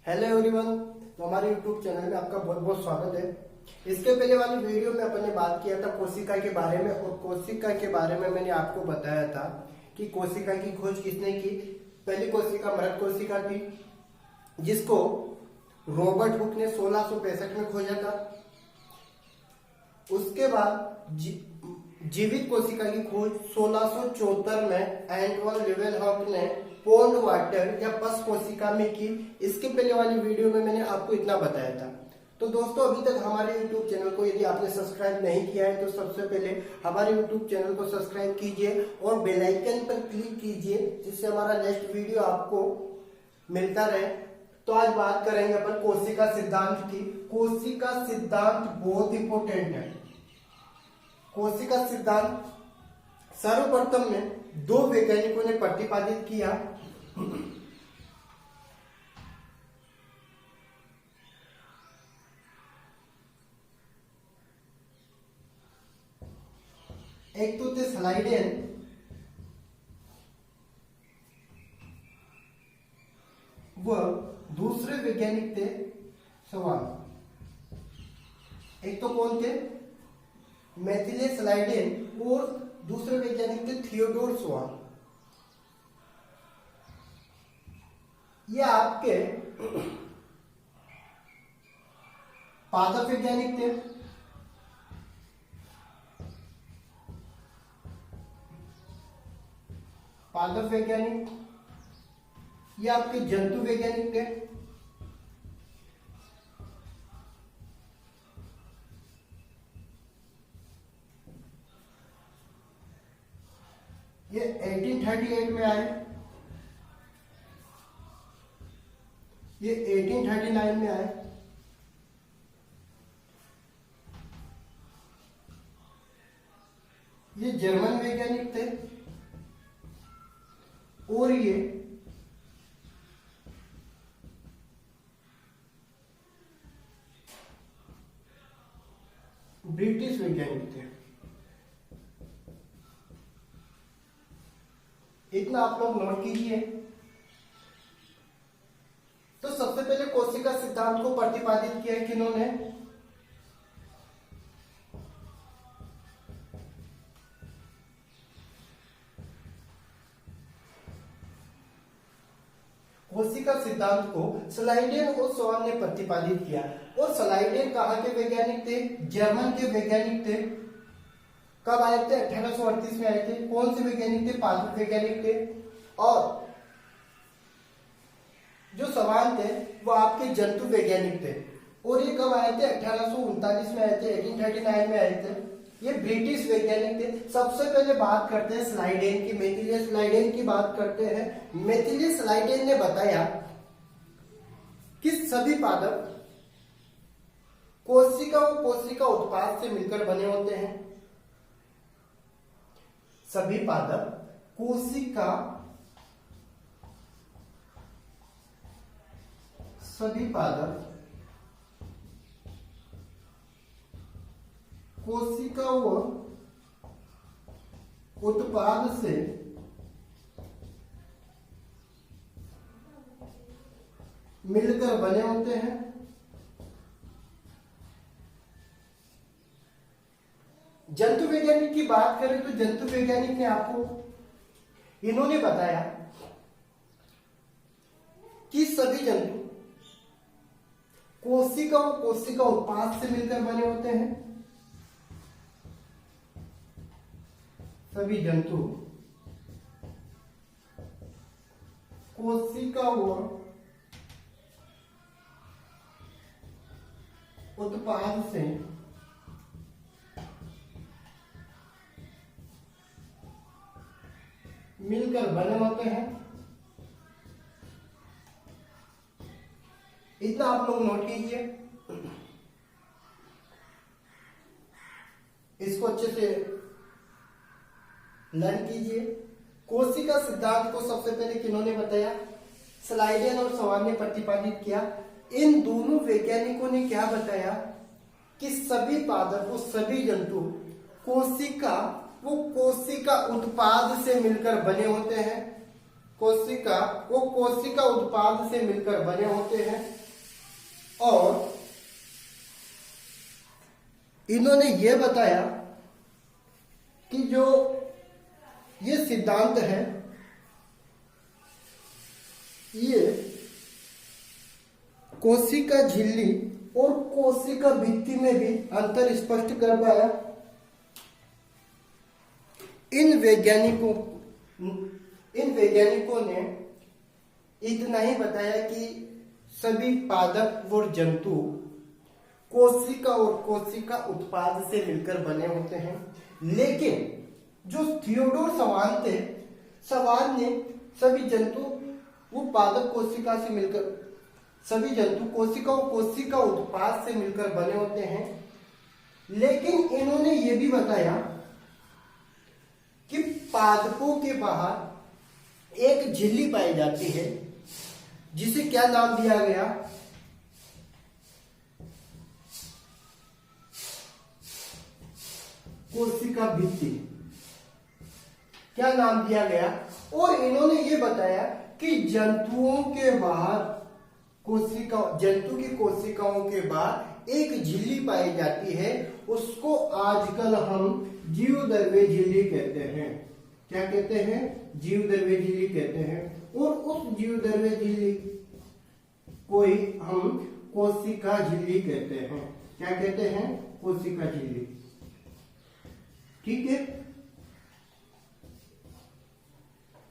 Hello everyone. तो हमारे YouTube channel में आपका बहुत बहुत स्वागत है। इसके पहले वाली वीडियो में अपन ने बात किया था कोशिका के बारे में, और कोशिका के बारे में मैंने आपको बताया था कि कोशिका की खोज किसने की। पहली कोशिका मृत कोशिका थी, जिसको रॉबर्ट हुक ने 1665 में खोजा था। उसके बाद जीवित कोशिका की खोज 1674 में एंटवन लेवेनहॉक ने पोन्ड वाटर या पस कोशिका में की। इसके पहले वाली वीडियो में मैंने आपको इतना बताया था। तो दोस्तों, अभी तक हमारे YouTube चैनल को यदि आपने सब्सक्राइब नहीं किया है तो सबसे पहले हमारे YouTube चैनल को सब्सक्राइब कीजिए और बेल आइकन पर क्लिक कीजिए, जिससे हमारा नेक्स्ट वीडियो आपको मिलता रहे। तो आज बात करेंगे अपन कोशिका सिद्धांत की। कोशिका सिद्धांत बहुत इंपॉर्टेंट है। कोशिका सिद्धांत सर्वप्रथम में दो वैज्ञानिकों ने प्रतिपादित किया। एक तो थे स्लाइडेन व दूसरे वैज्ञानिक थे स्वान। एक तो कौन थे? मैथिले स्लाइडेन और दूसरे वैज्ञानिक थे थियोडोर स्वान। ये आपके पादप वैज्ञानिक थे। पादप वैज्ञानिक, ये आपके जंतु वैज्ञानिक थे। ये 1838 में आए, ये 1839 में आए। ये जर्मन वैज्ञानिक थे और ये ब्रिटिश वैज्ञानिक थे। इतना आप लोग नोट कीजिए। तो सबसे पहले कोशिका सिद्धांत को प्रतिपादित किया है किन्होंने? कोशिका सिद्धांत को स्लाइडेन और स्वान ने प्रतिपादित किया। और स्लाइडेन कहाँ के वैज्ञानिक थे? जर्मन के वैज्ञानिक थे। कब आए थे? 1838 में आए थे। कौन से वैज्ञानिक थे? पादप वैज्ञानिक थे। और जो स्वान थे वो आपके जंतु वैज्ञानिक थे। और ये कब आए थे? 1839 में आए थे, 1839 में आए थे। ये ब्रिटिश वैज्ञानिक थे। सबसे पहले बात करते हैं स्लाइडेन की, मैथिले स्लाइडेन की बात करते हैं। मैथिले स्लाइडेन ने बताया कि सभी पादप कोशिका और कोशिका उत्पाद से मिलकर बने होते हैं। सभी पादप कोशिका, सभी पादप कोशिका व उत्पाद से मिलकर बने होते हैं। जंतु वैज्ञानिक की बात करें तो जंतु वैज्ञानिक ने आपको इन्होंने बताया कि सभी जंतु कोशिका व कोशिका उत्पाद से मिलकर बने होते हैं। सभी जंतु कोशिका व उत्पाद से मिलकर बने होते हैं। इतना आप लोग नोट कीजिए। इसको अच्छे से लर्न कीजिए। कोशिका सिद्धांत को सबसे पहले किन्होंने बताया? स्लाइडेन और स्वान ने प्रतिपादित किया। इन दोनों वैज्ञानिकों ने क्या बताया कि सभी पादप और सभी जंतु कोशिका वो कोशिका उत्पाद से मिलकर बने होते हैं। कोशिका वो कोशिका उत्पाद से मिलकर बने होते हैं। और इन्होंने ये बताया कि जो ये सिद्धांत है ये कोशिका झिल्ली और कोशिका भित्ति में भी अंतर स्पष्ट कर पाया। इन वैज्ञानिकों ने इतना ही बताया कि सभी पादप और जंतु कोशिका और कोशिका उत्पाद से मिलकर बने होते हैं। लेकिन जो थियोडोर सवान थे, सवान ने सभी जंतु वो पादप कोशिका से मिलकर, सभी जंतु कोशिका और कोशिका उत्पाद से मिलकर बने होते हैं। लेकिन इन्होंने ये भी बताया कि पादपों के बाहर एक झिल्ली पाई जाती है जिसे क्या नाम दिया गया, कोशिका भित्ति, क्या नाम दिया गया। और इन्होंने ये बताया कि जंतुओं के बाहर जंतु की कोशिकाओं के बाहर एक झिल्ली पाई जाती है, उसको आजकल हम जीवद्रव्य झिल्ली कहते हैं। क्या कहते हैं? जीवद्रव्य झिल्ली कहते हैं। और उस जीवद्रव्य झिल्ली को ही हम कोशिका झिल्ली कहते हैं। क्या कहते हैं? कोशिका झिल्ली। ठीक है,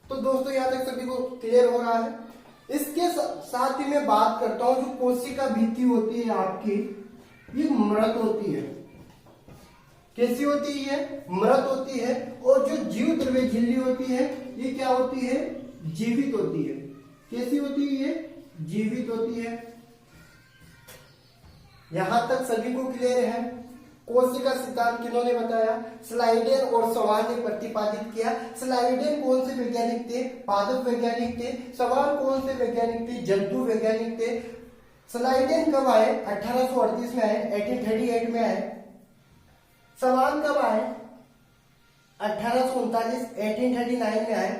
तो दोस्तों यहां तक सभी को क्लियर हो रहा है। इसके साथ ही मैं बात करता हूं, जो कोशिका भित्ति होती है आपकी, ये मृत होती है। कैसी होती है? मृत होती है। और जो जीवद्रव्य झिल्ली होती है ये क्या होती है? जीवित होती है। कैसी होती है? जीवित होती है। यहां तक सभी को क्लियर है। कोशिका सिद्धांत किन्होंने बताया? स्लाइडेन और सवान ने प्रतिपादित किया। स्लाइडेन कौन से वैज्ञानिक थे? पादप वैज्ञानिक थे। सवान कौन से वैज्ञानिक थे? जंतु वैज्ञानिक थे। स्लाइडेन कब आए? 1838 में आए, 1838 में आए। सवान कब आए? 1839, 1839 में आए।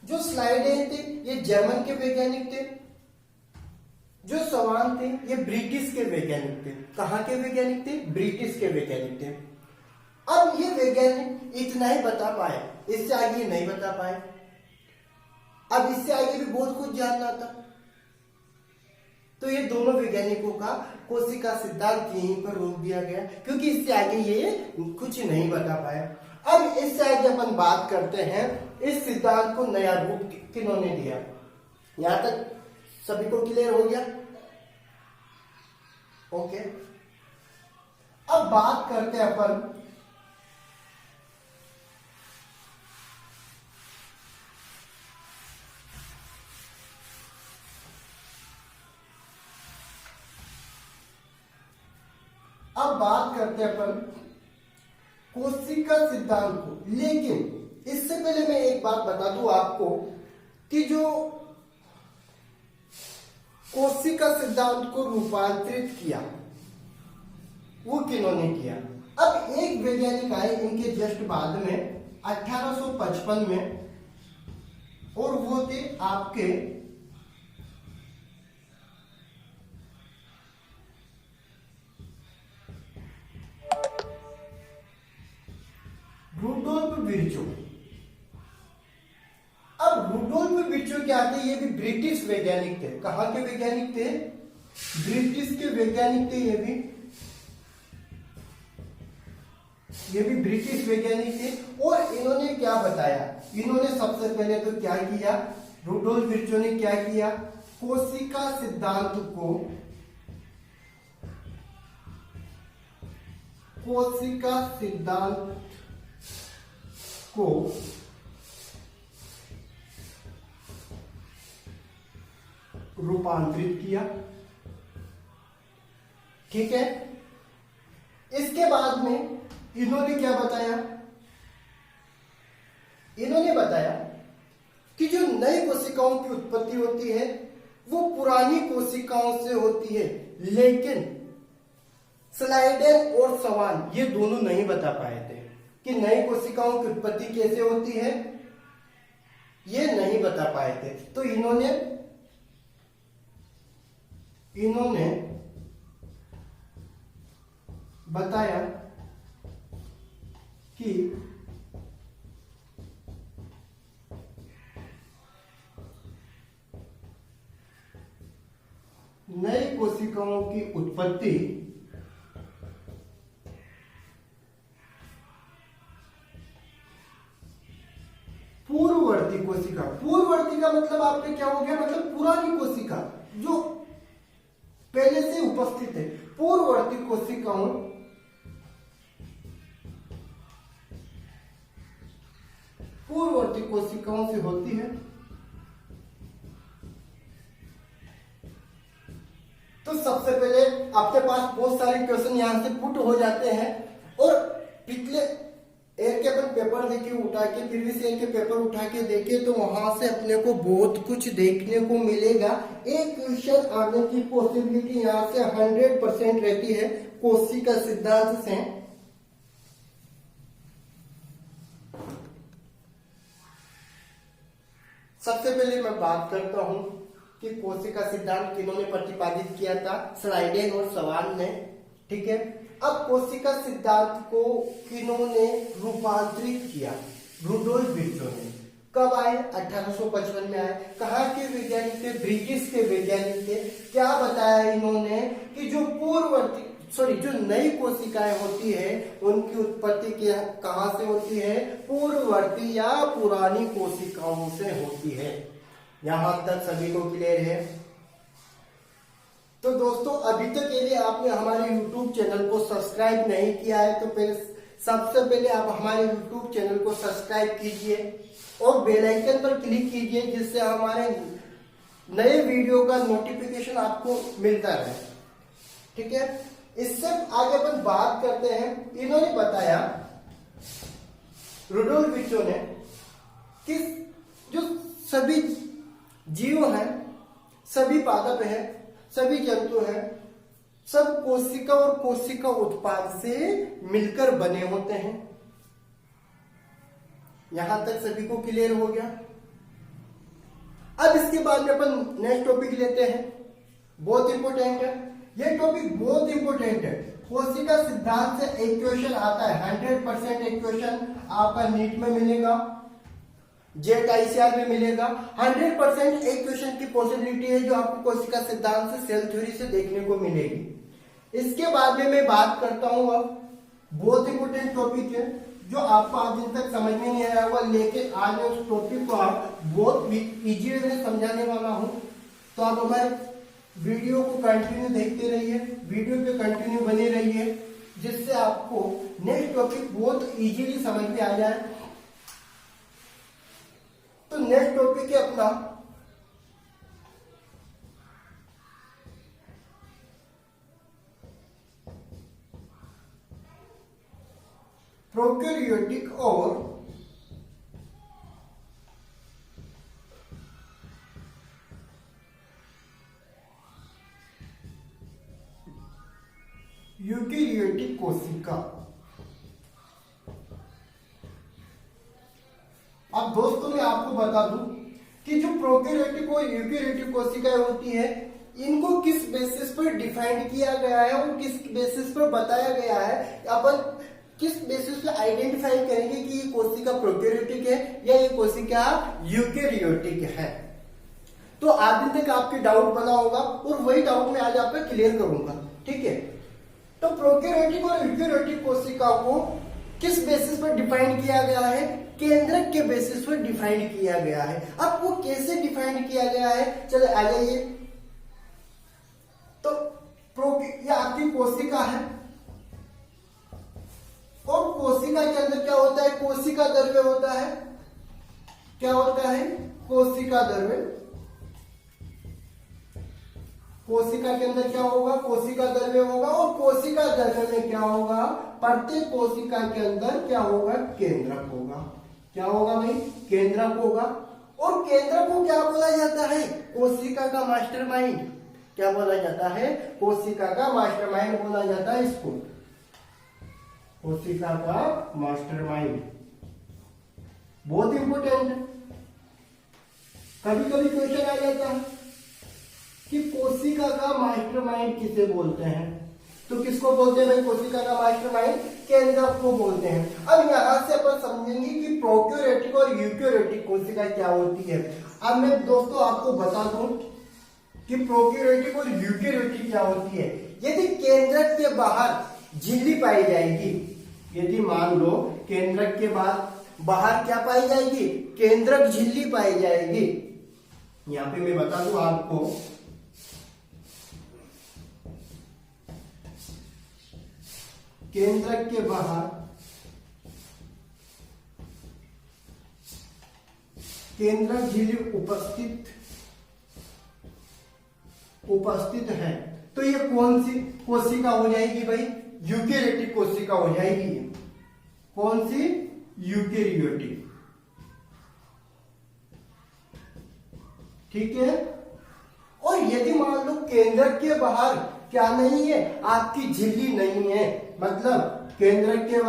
जो स्लाइडेन थे ये जर्मन के वैज्ञानिक थे। जो सवान थे ये ब्रिटिश के वैज्ञानिक थे। कहां के वैज्ञानिक थे? ब्रिटिश के वैज्ञानिक थे। अब ये वैज्ञानिक इतना ही बता पाए, इससे आगे नहीं बता पाए। अब इससे आगे भी बहुत कुछ जानना था, तो ये दोनों वैज्ञानिकों का कोशिका सिद्धांत यहीं पर रोक दिया गया, क्योंकि इससे आगे ये कुछ नहीं बता पाए। अब इससे आगे अपन बात करते हैं इस सिद्धांत को नया रूप किन्होंने दिया। यहां तक सभी को क्लियर हो गया? ओके, अब बात करते हैं अपन कोशिका सिद्धांत को। लेकिन इससे पहले मैं एक बात बता दूं आपको कि जो कोशिका सिद्धांत को रूपांतरित किया वो किन्होंने किया। अब एक वैज्ञानिक आए इनके जस्ट बाद में 1855 में, और वो थे आपके रुडोल्फ विर्चो। अब रुडोल्फ विर्चो क्या थे? ये भी ब्रिटिश वैज्ञानिक थे। कहां के वैज्ञानिक थे? ब्रिटिश के वैज्ञानिक थे। ये भी ब्रिटिश वैज्ञानिक थे। और इन्होंने क्या बताया? इन्होंने सबसे पहले तो क्या किया? रुडोल्फ विर्चो ने क्या किया? कोशिका सिद्धांत को रूपांतरित किया। ठीक है, इसके बाद में इन्होंने क्या बताया? इन्होंने बताया कि जो नई कोशिकाओं की उत्पत्ति होती है वो पुरानी कोशिकाओं से होती है। लेकिन स्लाइडेन और सवान ये दोनों नहीं बता पाए थे कि नई कोशिकाओं की उत्पत्ति कैसे होती है। ये नहीं बता पाए थे। तो इन्होंने बताया कि नई कोशिकाओं की उत्पत्ति पूर्ववर्ती कोशिका, पूर्ववर्ती का मतलब आपने क्या हो गया, मतलब पुरानी कोशिका जो पहले से उपस्थित है। पूर्ववर्ती कोशिकाओं से होती है। तो सबसे पहले आपके पास बहुत सारे क्वेश्चन यहां से पुट हो जाते हैं, और पिछले एयर के अपन पेपर देखे उठा के, प्रीवियस ईयर के पेपर उठा के देखे तो वहां से अपने को बहुत कुछ देखने को मिलेगा। एक क्वेश्चन आने की पॉसिबिलिटी यहां से 100% रहती है कोशिका सिद्धांत से। सबसे पहले मैं बात करता हूं कि कोशिका सिद्धांत किन्होंने प्रतिपादित किया था, स्लाइडेन और सवान ने। ठीक है, अब कोशिका सिद्धांत को किन्होंने रूपांतरित किया, रुडोल्फ विर्चो ने। कब आए? 1855 में आए। कहाँ के वैज्ञानिक थे? ब्रिटिश के वैज्ञानिक थे। क्या बताया इन्होंने कि जो जो नई कोशिकाएं होती है उनकी उत्पत्ति कहाँ से होती है? पूर्ववर्ती या पुरानी कोशिकाओं से होती है। यहां तक सभी को क्लियर है? तो दोस्तों, अभी तक यदि आपने हमारे YouTube चैनल को सब्सक्राइब नहीं किया है तो फिर सबसे पहले आप हमारे YouTube चैनल को सब्सक्राइब कीजिए और बेल आइकन पर क्लिक कीजिए, जिससे हमारे नए वीडियो का नोटिफिकेशन आपको मिलता रहे। ठीक है, इससे आगे अपन बात करते हैं। इन्होंने बताया, रुडोल्फ विर्चो ने, कि जो सभी जीव हैं, सभी पादप हैं, सभी जंतु हैं, सब कोशिका और कोशिका उत्पाद से मिलकर बने होते हैं। यहां तक सभी को क्लियर हो गया? अब इसके बाद में अपन नेक्स्ट टॉपिक लेते हैं, बहुत इंपॉर्टेंट है ये टॉपिक, बहुत इंपॉर्टेंट है। कोशिका सिद्धांत से एक क्वेश्चन आता है, 100% एक क्वेश्चन आपका नीट में मिलेगा, जेट आईसीआर में मिलेगा। 100% एक क्वेश्चन की पॉसिबिलिटी है जो आपको कोशिका सिद्धांत से, सेल थ्योरी से देखने को मिलेगी। इसके बाद में मैं बात करता हूं, अब बहुत इंपॉर्टेंट टॉपिक है जो आपको आज दिन तक समझ में नहीं आया हुआ, लेकिन आज मैं उस टॉपिक को आप बहुत इजी वे में समझाने वाला हूं। तो आप हमारे वीडियो को कंटिन्यू देखते रहिए, वीडियो पे कंटिन्यू बने रहिए, जिससे आपको नेक्स्ट टॉपिक बहुत इजीली समझ में आ जाए। तो नेक्स्ट टॉपिक है अपना प्रोकैरियोटिक और यूकेरियोटिक कोशिका। अब दोस्तों मैं आपको बता दूं कि जो प्रोकैरियोटिक और यूकेरियोटिक कोशिकाएं होती है, इनको किस बेसिस पर डिफाइन किया गया है और किस बेसिस पर बताया गया है, अपन किस बेसिस पे आइडेंटिफाई करेंगे कि ये कोशिका प्रोकैरियोटिक है या ये कोशिका यूकेरियोटिक है। तो आज दिन तक आपके डाउट बना होगा और वही डाउट मैं आज आपका क्लियर करूंगा। ठीक है, तो प्रोकैरियोटिक और यूकेरियोटिक कोशिका को किस बेसिस पर डिफाइन किया गया है? केंद्रक के बेसिस पर डिफाइन किया गया है। अब वो कैसे डिफाइन किया गया है, चले आ जाइए। तो ये आपकी कोशिका है और कोशिका के अंदर क्या होता है? कोशिका द्रव्य होता है। क्या होता है? कोशिका द्रव्य। कोशिका के अंदर क्या होगा? कोशिका द्रव्य होगा, और कोशिका द्रव्य में क्या होगा? प्रत्येक कोशिका के अंदर क्या होगा? केंद्रक होगा। क्या होगा भाई? केंद्रक होगा। और केंद्रक को क्या बोला जाता है? कोशिका का मास्टरमाइंड। क्या बोला जाता है? कोशिका का मास्टरमाइंड बोला जाता है इसको, कोशिका का मास्टरमाइंड। बहुत इंपोर्टेंट है। कभी कभी क्वेश्चन आ जाता है कि कोशिका का मास्टरमाइंड किसे बोलते हैं। तो किसको बोलते हैं भाई कोशिका का मास्टरमाइंड? केंद्रक को बोलते हैं। अब यहां से अपन समझेंगे कि प्रोकैरियोटिक और यूकैरियोटिक कोशिका क्या होती है। अब मैं दोस्तों आपको बता दूं कि प्रोकैरियोटिक और यूकैरियोटिक क्या होती है। यदि केंद्रक के बाहर झिल्ली पाई जाएगी, यदि मान लो केंद्रक के बाहर क्या पाई जाएगी? केंद्रक झिल्ली पाई जाएगी। यहां पे मैं बता दूं आपको, केंद्रक के बाहर केंद्रक झिल्ली उपस्थित है, तो ये कौन सी कोशिका हो जाएगी भाई? यूकैरियोटिक कोशिका हो जाएगी। कौन सी? यूकैरियोटिक। ठीक है। और यदि मान लो केंद्रक के बाहर क्या नहीं है? आपकी झिल्ली नहीं है, मतलब केंद्रक के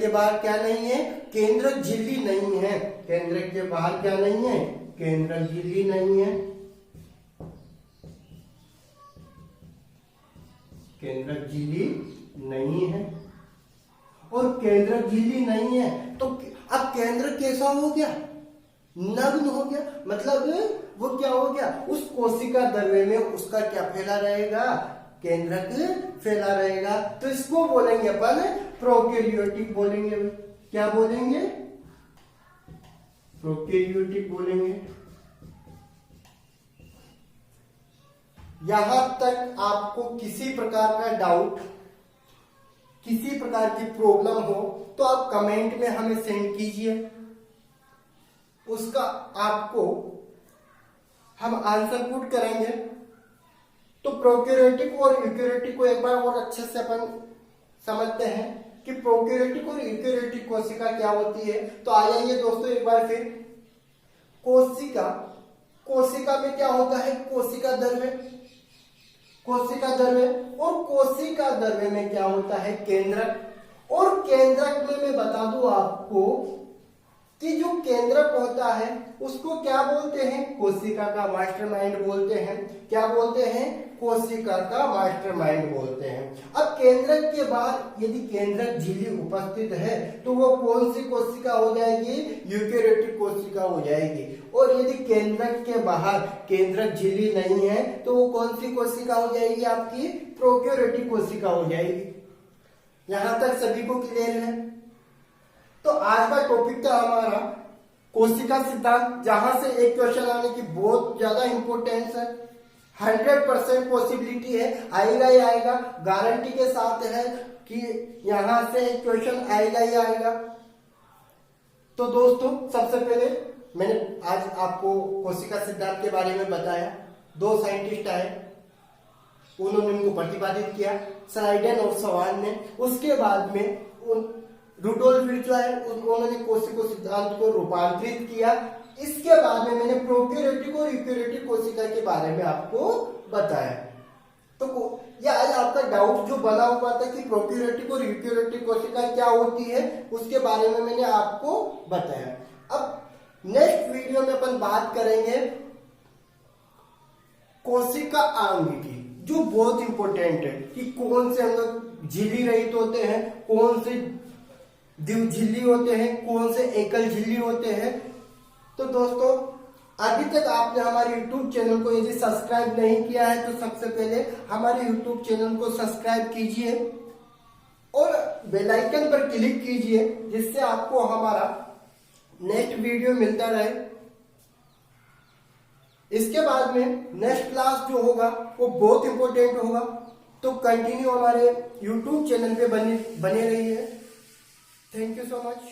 बाहर क्या नहीं है? केंद्रक झिल्ली नहीं है। केंद्रक के बाहर क्या नहीं है? केंद्रक झिल्ली नहीं है। केंद्रक झिल्ली नहीं है। और केंद्रक झिल्ली नहीं है तो अब केंद्रक कैसा हो गया? नग्न हो गया। मतलब वो क्या हो गया? उस कोशिका द्रव्य में उसका क्या फैला रहेगा? केंद्रक फैला रहेगा। तो इसको बोलेंगे अपन प्रोकैरियोटिक बोलेंगे। क्या बोलेंगे? प्रोकैरियोटिक बोलेंगे। यहां तक आपको किसी प्रकार का डाउट, किसी प्रकार की प्रॉब्लम हो तो आप कमेंट में हमें सेंड कीजिए, उसका आपको हम आंसर पुट करेंगे। तो प्रोकैरियोटिक और यूकैरियोटिक को एक बार और अच्छे से अपन समझते हैं कि प्रोकैरियोटिक और यूकैरियोटिक कोशिका क्या होती है। तो आ जाइए दोस्तों एक बार फिर। कोशिका में क्या होता है? कोशिका द्रव्य। और कोशिका द्रव्य में क्या होता है? केंद्रक। और केंद्रक में मैं बता दूं आपको कि जो केंद्रक होता है उसको क्या बोलते हैं? कोशिका का मास्टरमाइंड बोलते हैं। क्या बोलते हैं? कोशिका का मास्टरमाइंड बोलते हैं। अब केंद्रक के बाद यदि केंद्रक झिल्ली उपस्थित है तो वो कौन सी कोशिका हो जाएगी? यूकैरियोटिक कोशिका हो जाएगी। और यदि केंद्रक के बाहर केंद्रक झिल्ली नहीं है तो वो कौन सी कोशिका हो जाएगी? आपकी प्रोकैरियोटिक कोशिका हो जाएगी। यहां तक सभी को क्लियर है? तो आज का टॉपिक था हमारा कोशिका सिद्धांत, जहां से एक क्वेश्चन आने की बहुत ज्यादा इंपॉर्टेंस है। 100% पॉसिबिलिटी है, आएगा ही आएगा, गारंटी के साथ है कि यहां से एक क्वेश्चन आएगा ही आएगा। तो दोस्तों सबसे पहले मैंने आज आपको कोशिका सिद्धांत के बारे में बताया। 2 साइंटिस्ट आए, उन्होंने उनको प्रतिपादित किया, स्लाइडेन और सवान ने। उसके बाद में रुडोल्फ विर्चो आए, उन्होंने कोशिका सिद्धांत को रूपांतरित किया। इसके बाद में मैंने प्रोकैरियोटिक और यूकैरियोटिक कोशिका के बारे में आपको बताया। तो ये आज आपका डाउट जो बना हुआ था कि प्रोकैरियोटिक और यूकैरियोटिक कोशिका क्या होती है, उसके बारे में मैंने आपको बताया। अब नेक्स्ट वीडियो में अपन बात करेंगे कोशिका अंग की, जो बहुत इंपॉर्टेंट है कि कौन से अंग झिल्ली रहित होते हैं, कौन से द्विझिल्ली होते हैं, कौन से एकल झिल्ली होते हैं। तो दोस्तों अभी तक आपने हमारे YouTube चैनल को यदि सब्सक्राइब नहीं किया है तो सबसे पहले हमारे YouTube चैनल को सब्सक्राइब कीजिए और बेल आइकन पर क्लिक कीजिए, जिससे आपको हमारा नेक्स्ट वीडियो मिलता रहे। इसके बाद में नेक्स्ट क्लास जो होगा वो बहुत इंपॉर्टेंट होगा, तो कंटिन्यू हमारे YouTube चैनल पे बने रहिए। Thank you so much.